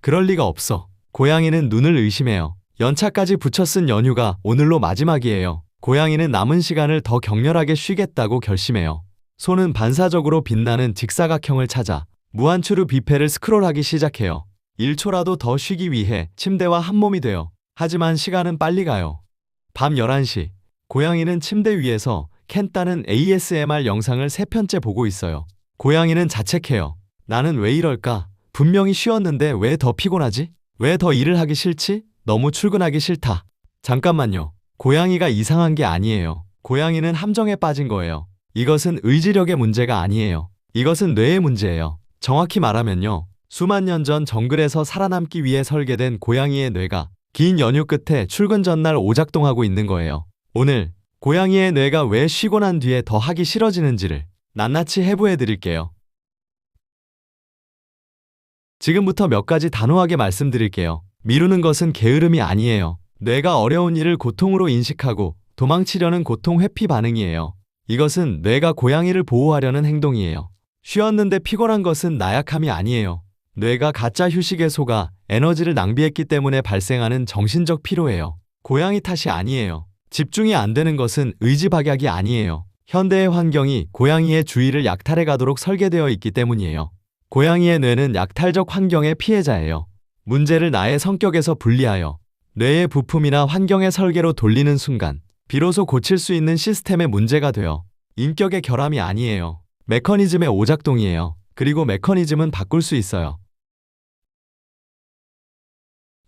그럴 리가 없어. 고양이는 눈을 의심해요. 연차까지 붙여 쓴 연휴가 오늘로 마지막이에요. 고양이는 남은 시간을 더 격렬하게 쉬겠다고 결심해요. 손은 반사적으로 빛나는 직사각형을 찾아 무한추르 뷔페를 스크롤하기 시작해요. 1초라도 더 쉬기 위해 침대와 한몸이 돼요. 하지만 시간은 빨리 가요. 밤 11시, 고양이는 침대 위에서 캔 따는 ASMR 영상을 3편째 보고 있어요. 고양이는 자책해요. 나는 왜 이럴까? 분명히 쉬었는데 왜 더 피곤하지? 왜 더 일을 하기 싫지? 너무 출근하기 싫다. 잠깐만요. 고양이가 이상한 게 아니에요. 고양이는 함정에 빠진 거예요. 이것은 의지력의 문제가 아니에요. 이것은 뇌의 문제예요. 정확히 말하면요. 수만 년 전 정글에서 살아남기 위해 설계된 고양이의 뇌가 긴 연휴 끝에 출근 전날 오작동하고 있는 거예요. 오늘 고양이의 뇌가 왜 쉬고 난 뒤에 더 하기 싫어지는지를 낱낱이 해부해 드릴게요. 지금부터 몇 가지 단호하게 말씀드릴게요. 미루는 것은 게으름이 아니에요. 뇌가 어려운 일을 고통으로 인식하고 도망치려는 고통 회피 반응이에요. 이것은 뇌가 고양이를 보호하려는 행동이에요. 쉬었는데 피곤한 것은 나약함이 아니에요. 뇌가 가짜 휴식에 속아 에너지를 낭비했기 때문에 발생하는 정신적 피로예요. 고양이 탓이 아니에요. 집중이 안 되는 것은 의지박약이 아니에요. 현대의 환경이 고양이의 주의를 약탈해 가도록 설계되어 있기 때문이에요. 고양이의 뇌는 약탈적 환경의 피해자예요. 문제를 나의 성격에서 분리하여 뇌의 부품이나 환경의 설계로 돌리는 순간 비로소 고칠 수 있는 시스템의 문제가 되어 인격의 결함이 아니에요. 메커니즘의 오작동이에요. 그리고 메커니즘은 바꿀 수 있어요.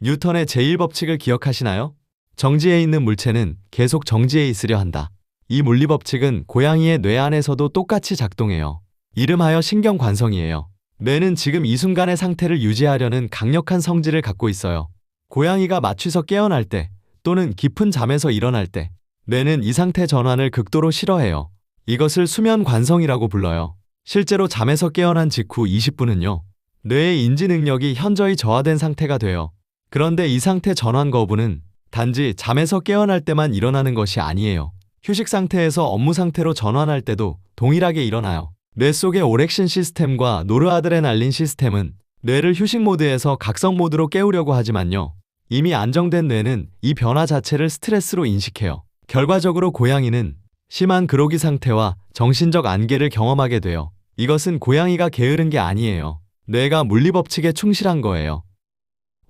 뉴턴의 제1법칙을 기억하시나요? 정지해 있는 물체는 계속 정지해 있으려 한다. 이 물리법칙은 고양이의 뇌 안에서도 똑같이 작동해요. 이름하여 신경관성이에요. 뇌는 지금 이 순간의 상태를 유지하려는 강력한 성질을 갖고 있어요. 고양이가 마취서 깨어날 때 또는 깊은 잠에서 일어날 때 뇌는 이 상태 전환을 극도로 싫어해요. 이것을 수면관성이라고 불러요. 실제로 잠에서 깨어난 직후 20분은요. 뇌의 인지 능력이 현저히 저하된 상태가 돼요. 그런데 이 상태 전환 거부는 단지 잠에서 깨어날 때만 일어나는 것이 아니에요. 휴식 상태에서 업무 상태로 전환할 때도 동일하게 일어나요. 뇌 속의 오렉신 시스템과 노르아드레날린 시스템은 뇌를 휴식 모드에서 각성 모드로 깨우려고 하지만요. 이미 안정된 뇌는 이 변화 자체를 스트레스로 인식해요. 결과적으로 고양이는 심한 그로기 상태와 정신적 안개를 경험하게 돼요. 이것은 고양이가 게으른 게 아니에요. 뇌가 물리법칙에 충실한 거예요.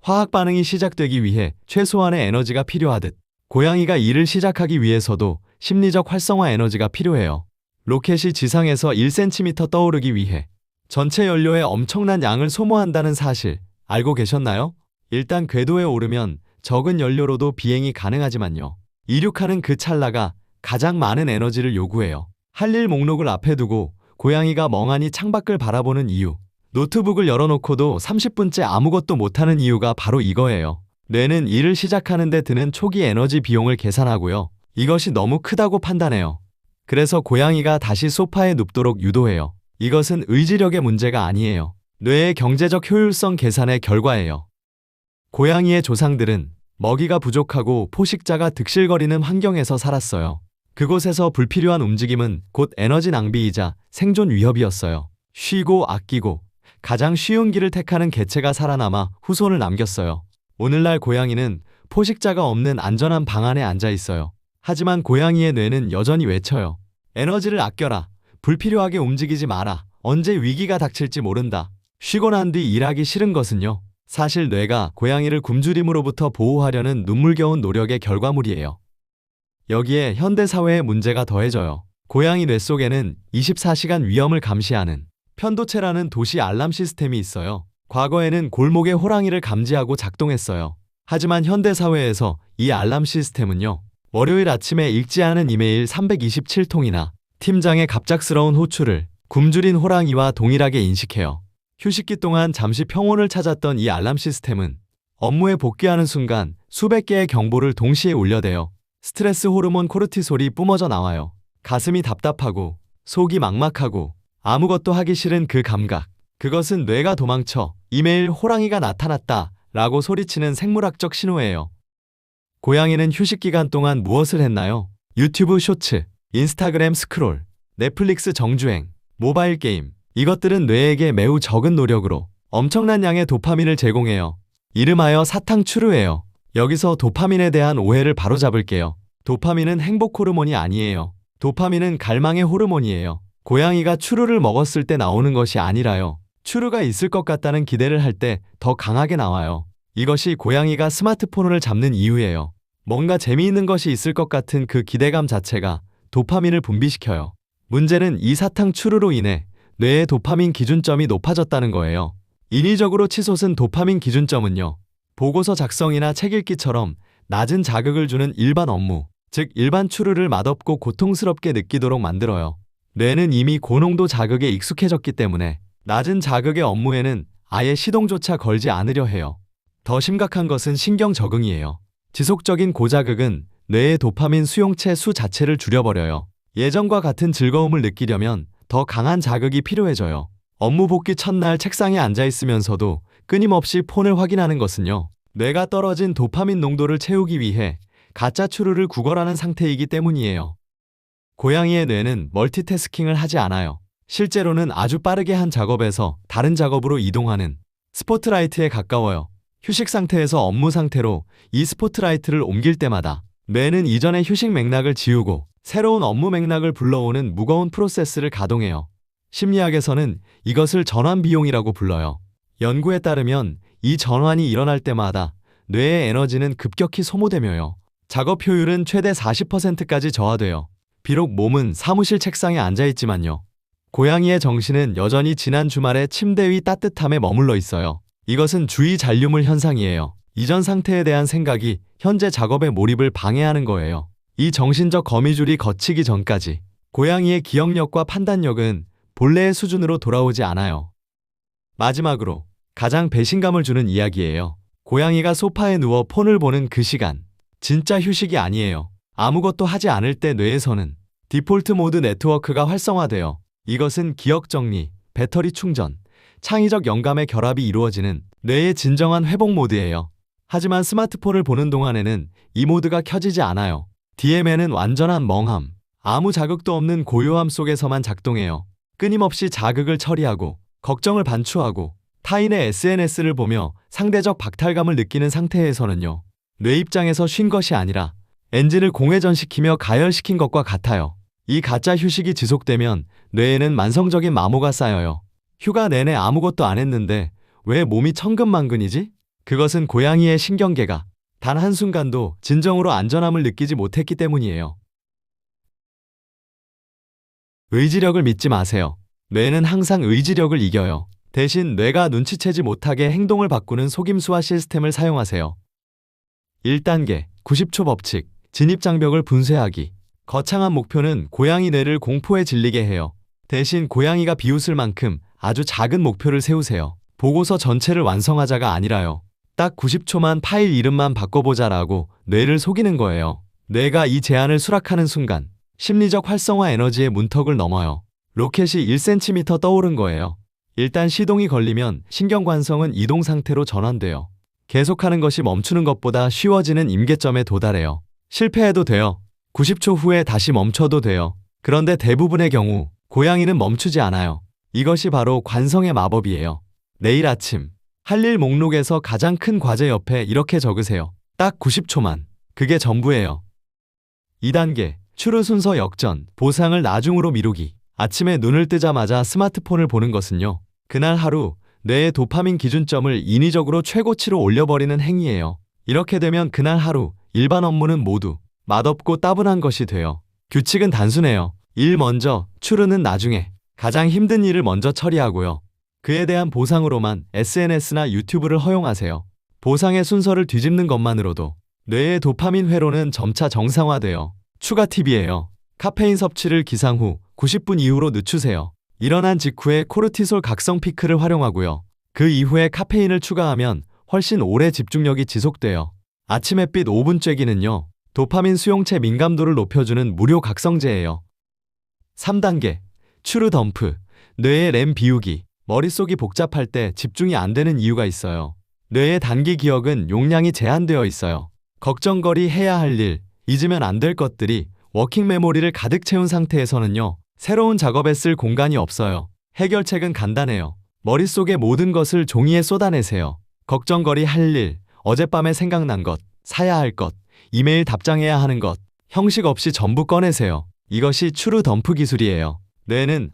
화학 반응이 시작되기 위해 최소한의 에너지가 필요하듯 고양이가 일을 시작하기 위해서도 심리적 활성화 에너지가 필요해요. 로켓이 지상에서 1cm 떠오르기 위해 전체 연료의 엄청난 양을 소모한다는 사실 알고 계셨나요? 일단 궤도에 오르면 적은 연료로도 비행이 가능하지만요. 이륙하는 그 찰나가 가장 많은 에너지를 요구해요. 할 일 목록을 앞에 두고 고양이가 멍하니 창밖을 바라보는 이유, 노트북을 열어놓고도 30분째 아무것도 못하는 이유가 바로 이거예요. 뇌는 일을 시작하는데 드는 초기 에너지 비용을 계산하고요. 이것이 너무 크다고 판단해요. 그래서 고양이가 다시 소파에 눕도록 유도해요. 이것은 의지력의 문제가 아니에요. 뇌의 경제적 효율성 계산의 결과예요. 고양이의 조상들은 먹이가 부족하고 포식자가 득실거리는 환경에서 살았어요. 그곳에서 불필요한 움직임은 곧 에너지 낭비이자 생존 위협이었어요. 쉬고 아끼고 가장 쉬운 길을 택하는 개체가 살아남아 후손을 남겼어요. 오늘날 고양이는 포식자가 없는 안전한 방 안에 앉아 있어요. 하지만 고양이의 뇌는 여전히 외쳐요. 에너지를 아껴라. 불필요하게 움직이지 마라. 언제 위기가 닥칠지 모른다. 쉬고 난 뒤 일하기 싫은 것은요. 사실 뇌가 고양이를 굶주림으로부터 보호하려는 눈물겨운 노력의 결과물이에요. 여기에 현대사회의 문제가 더해져요. 고양이 뇌 속에는 24시간 위험을 감시하는 편도체라는 도시 알람 시스템이 있어요. 과거에는 골목의 호랑이를 감지하고 작동했어요. 하지만 현대사회에서 이 알람 시스템은요. 월요일 아침에 읽지 않은 이메일 327통이나 팀장의 갑작스러운 호출을 굶주린 호랑이와 동일하게 인식해요. 휴식기 동안 잠시 평온을 찾았던 이 알람 시스템은 업무에 복귀하는 순간 수백 개의 경보를 동시에 울려대요. 스트레스 호르몬 코르티솔이 뿜어져 나와요. 가슴이 답답하고 속이 막막하고 아무것도 하기 싫은 그 감각. 그것은 뇌가 도망쳐 이메일 호랑이가 나타났다 라고 소리치는 생물학적 신호예요. 고양이는 휴식 기간 동안 무엇을 했나요? 유튜브 쇼츠, 인스타그램 스크롤, 넷플릭스 정주행, 모바일 게임. 이것들은 뇌에게 매우 적은 노력으로 엄청난 양의 도파민을 제공해요. 이름하여 사탕추르예요. 여기서 도파민에 대한 오해를 바로잡을게요. 도파민은 행복 호르몬이 아니에요. 도파민은 갈망의 호르몬이에요. 고양이가 추루를 먹었을 때 나오는 것이 아니라요. 추루가 있을 것 같다는 기대를 할 때 더 강하게 나와요. 이것이 고양이가 스마트폰을 잡는 이유예요. 뭔가 재미있는 것이 있을 것 같은 그 기대감 자체가 도파민을 분비시켜요. 문제는 이 사탕 추루로 인해 뇌의 도파민 기준점이 높아졌다는 거예요. 인위적으로 치솟은 도파민 기준점은요, 보고서 작성이나 책 읽기처럼 낮은 자극을 주는 일반 업무, 즉 일반 추루를 맛없고 고통스럽게 느끼도록 만들어요. 뇌는 이미 고농도 자극에 익숙해졌기 때문에 낮은 자극의 업무에는 아예 시동조차 걸지 않으려 해요. 더 심각한 것은 신경 적응이에요. 지속적인 고자극은 뇌의 도파민 수용체 수 자체를 줄여버려요. 예전과 같은 즐거움을 느끼려면 더 강한 자극이 필요해져요. 업무 복귀 첫날 책상에 앉아있으면서도 끊임없이 폰을 확인하는 것은요, 뇌가 떨어진 도파민 농도를 채우기 위해 가짜 추루를 구걸하는 상태이기 때문이에요. 고양이의 뇌는 멀티태스킹을 하지 않아요. 실제로는 아주 빠르게 한 작업에서 다른 작업으로 이동하는 스포트라이트에 가까워요. 휴식 상태에서 업무 상태로 이 스포트라이트를 옮길 때마다 뇌는 이전의 휴식 맥락을 지우고 새로운 업무 맥락을 불러오는 무거운 프로세스를 가동해요. 심리학에서는 이것을 전환 비용이라고 불러요. 연구에 따르면 이 전환이 일어날 때마다 뇌의 에너지는 급격히 소모되며요. 작업 효율은 최대 40%까지 저하돼요. 비록 몸은 사무실 책상에 앉아있지만요, 고양이의 정신은 여전히 지난 주말의 침대 위 따뜻함에 머물러 있어요. 이것은 주의 잔류물 현상이에요. 이전 상태에 대한 생각이 현재 작업의 몰입을 방해하는 거예요. 이 정신적 거미줄이 걷히기 전까지 고양이의 기억력과 판단력은 본래의 수준으로 돌아오지 않아요. 마지막으로 가장 배신감을 주는 이야기예요. 고양이가 소파에 누워 폰을 보는 그 시간, 진짜 휴식이 아니에요. 아무것도 하지 않을 때 뇌에서는 디폴트 모드 네트워크가 활성화되어 이것은 기억 정리, 배터리 충전, 창의적 영감의 결합이 이루어지는 뇌의 진정한 회복 모드예요. 하지만 스마트폰을 보는 동안에는 이 모드가 켜지지 않아요. DM에는 완전한 멍함, 아무 자극도 없는 고요함 속에서만 작동해요. 끊임없이 자극을 처리하고 걱정을 반추하고 타인의 SNS를 보며 상대적 박탈감을 느끼는 상태에서는요, 뇌 입장에서 쉰 것이 아니라 엔진을 공회전시키며 가열시킨 것과 같아요. 이 가짜 휴식이 지속되면 뇌에는 만성적인 마모가 쌓여요. 휴가 내내 아무것도 안 했는데 왜 몸이 천근만근이지? 그것은 고양이의 신경계가 단 한순간도 진정으로 안전함을 느끼지 못했기 때문이에요. 의지력을 믿지 마세요. 뇌는 항상 의지력을 이겨요. 대신 뇌가 눈치채지 못하게 행동을 바꾸는 속임수와 시스템을 사용하세요. 1단계, 90초 법칙, 진입장벽을 분쇄하기. 거창한 목표는 고양이 뇌를 공포에 질리게 해요. 대신 고양이가 비웃을 만큼 아주 작은 목표를 세우세요. 보고서 전체를 완성하자가 아니라요. 딱 90초만 파일 이름만 바꿔보자라고 뇌를 속이는 거예요. 뇌가 이 제안을 수락하는 순간 심리적 활성화 에너지의 문턱을 넘어요. 로켓이 1cm 떠오른 거예요. 일단 시동이 걸리면 신경관성은 이동 상태로 전환돼요. 계속하는 것이 멈추는 것보다 쉬워지는 임계점에 도달해요. 실패해도 돼요. 90초 후에 다시 멈춰도 돼요. 그런데 대부분의 경우 고양이는 멈추지 않아요. 이것이 바로 관성의 마법이에요. 내일 아침 할 일 목록에서 가장 큰 과제 옆에 이렇게 적으세요. 딱 90초만. 그게 전부예요. 2단계, 추루 순서 역전, 보상을 나중으로 미루기. 아침에 눈을 뜨자마자 스마트폰을 보는 것은요, 그날 하루 뇌의 도파민 기준점을 인위적으로 최고치로 올려버리는 행위예요. 이렇게 되면 그날 하루 일반 업무는 모두 맛없고 따분한 것이 돼요. 규칙은 단순해요. 일 먼저, 추루는 나중에. 가장 힘든 일을 먼저 처리하고요. 그에 대한 보상으로만 SNS나 유튜브를 허용하세요. 보상의 순서를 뒤집는 것만으로도 뇌의 도파민 회로는 점차 정상화돼요. 추가 팁이에요. 카페인 섭취를 기상 후 90분 이후로 늦추세요. 일어난 직후에 코르티솔 각성 피크를 활용하고요. 그 이후에 카페인을 추가하면 훨씬 오래 집중력이 지속돼요. 아침 햇빛 5분 쬐기는요, 도파민 수용체 민감도를 높여주는 무료 각성제예요. 3단계, 추루 덤프, 뇌의 램 비우기. 머릿속이 복잡할 때 집중이 안 되는 이유가 있어요. 뇌의 단기 기억은 용량이 제한되어 있어요. 걱정거리 해야 할 일, 잊으면 안 될 것들이 워킹 메모리를 가득 채운 상태에서는요, 새로운 작업에 쓸 공간이 없어요. 해결책은 간단해요. 머릿속의 모든 것을 종이에 쏟아내세요. 걱정거리 할 일, 어젯밤에 생각난 것, 사야 할 것, 이메일 답장해야 하는 것, 형식 없이 전부 꺼내세요. 이것이 추루 덤프 기술이에요. 뇌는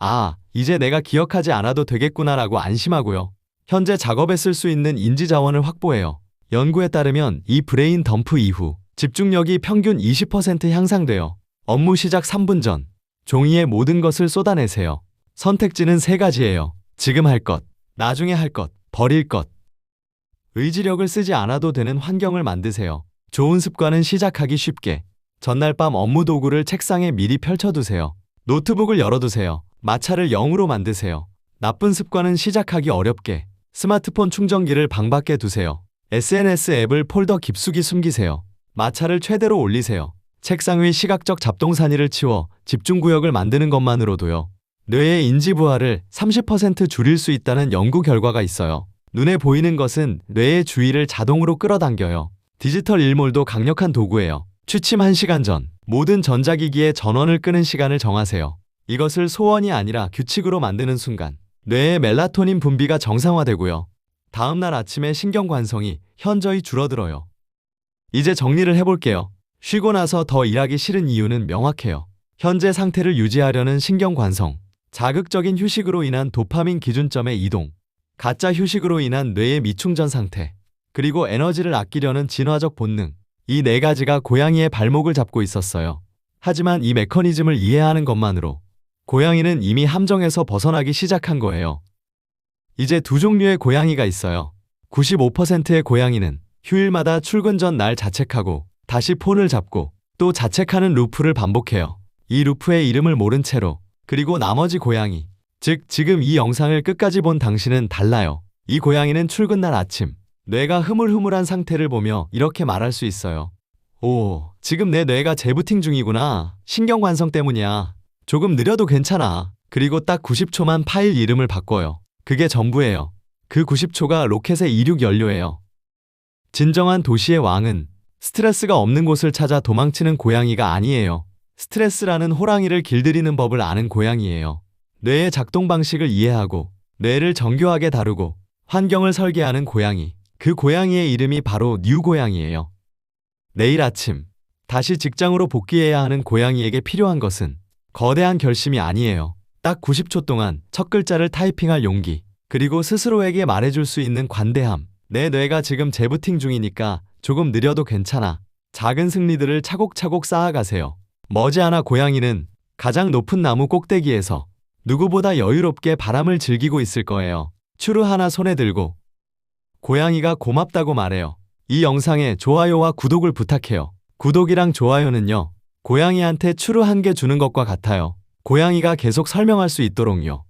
이제 내가 기억하지 않아도 되겠구나라고 안심하고요. 현재 작업에 쓸 수 있는 인지 자원을 확보해요. 연구에 따르면 이 브레인 덤프 이후 집중력이 평균 20% 향상돼요. 업무 시작 3분 전 종이에 모든 것을 쏟아내세요. 선택지는 3가지예요. 지금 할 것, 나중에 할 것, 버릴 것. 의지력을 쓰지 않아도 되는 환경을 만드세요. 좋은 습관은 시작하기 쉽게. 전날 밤 업무 도구를 책상에 미리 펼쳐두세요. 노트북을 열어두세요. 마찰을 0으로 만드세요. 나쁜 습관은 시작하기 어렵게. 스마트폰 충전기를 방 밖에 두세요. SNS 앱을 폴더 깊숙이 숨기세요. 마찰을 최대로 올리세요. 책상 위 시각적 잡동사니를 치워 집중구역을 만드는 것만으로도요. 뇌의 인지 부하를 30% 줄일 수 있다는 연구 결과가 있어요. 눈에 보이는 것은 뇌의 주의를 자동으로 끌어당겨요. 디지털 일몰도 강력한 도구예요. 취침 1시간 전, 모든 전자기기의 전원을 끄는 시간을 정하세요. 이것을 소원이 아니라 규칙으로 만드는 순간, 뇌의 멜라토닌 분비가 정상화되고요. 다음날 아침에 신경관성이 현저히 줄어들어요. 이제 정리를 해볼게요. 쉬고 나서 더 일하기 싫은 이유는 명확해요. 현재 상태를 유지하려는 신경관성, 자극적인 휴식으로 인한 도파민 기준점의 이동, 가짜 휴식으로 인한 뇌의 미충전 상태, 그리고 에너지를 아끼려는 진화적 본능. 이 4가지가 고양이의 발목을 잡고 있었어요. 하지만 이 메커니즘을 이해하는 것만으로 고양이는 이미 함정에서 벗어나기 시작한 거예요. 이제 2종류의 고양이가 있어요. 95%의 고양이는 휴일마다 출근 전 날 자책하고 다시 폰을 잡고 또 자책하는 루프를 반복해요. 이 루프의 이름을 모른 채로. 그리고 나머지 고양이, 즉 지금 이 영상을 끝까지 본 당신은 달라요. 이 고양이는 출근 날 아침 뇌가 흐물흐물한 상태를 보며 이렇게 말할 수 있어요. 오, 지금 내 뇌가 재부팅 중이구나. 신경관성 때문이야. 조금 느려도 괜찮아. 그리고 딱 90초만 파일 이름을 바꿔요. 그게 전부예요. 그 90초가 로켓의 이륙 연료예요. 진정한 도시의 왕은 스트레스가 없는 곳을 찾아 도망치는 고양이가 아니에요. 스트레스라는 호랑이를 길들이는 법을 아는 고양이예요. 뇌의 작동 방식을 이해하고 뇌를 정교하게 다루고 환경을 설계하는 고양이. 그 고양이의 이름이 바로 뉴 고양이예요. 내일 아침 다시 직장으로 복귀해야 하는 고양이에게 필요한 것은 거대한 결심이 아니에요. 딱 90초 동안 첫 글자를 타이핑할 용기, 그리고 스스로에게 말해줄 수 있는 관대함. 내 뇌가 지금 재부팅 중이니까 조금 느려도 괜찮아. 작은 승리들을 차곡차곡 쌓아가세요. 머지않아 고양이는 가장 높은 나무 꼭대기에서 누구보다 여유롭게 바람을 즐기고 있을 거예요. 추루 하나 손에 들고 고양이가 고맙다고 말해요. 이 영상에 좋아요와 구독을 부탁해요. 구독이랑 좋아요는요, 고양이한테 추루 1개 주는 것과 같아요. 고양이가 계속 설명할 수 있도록요.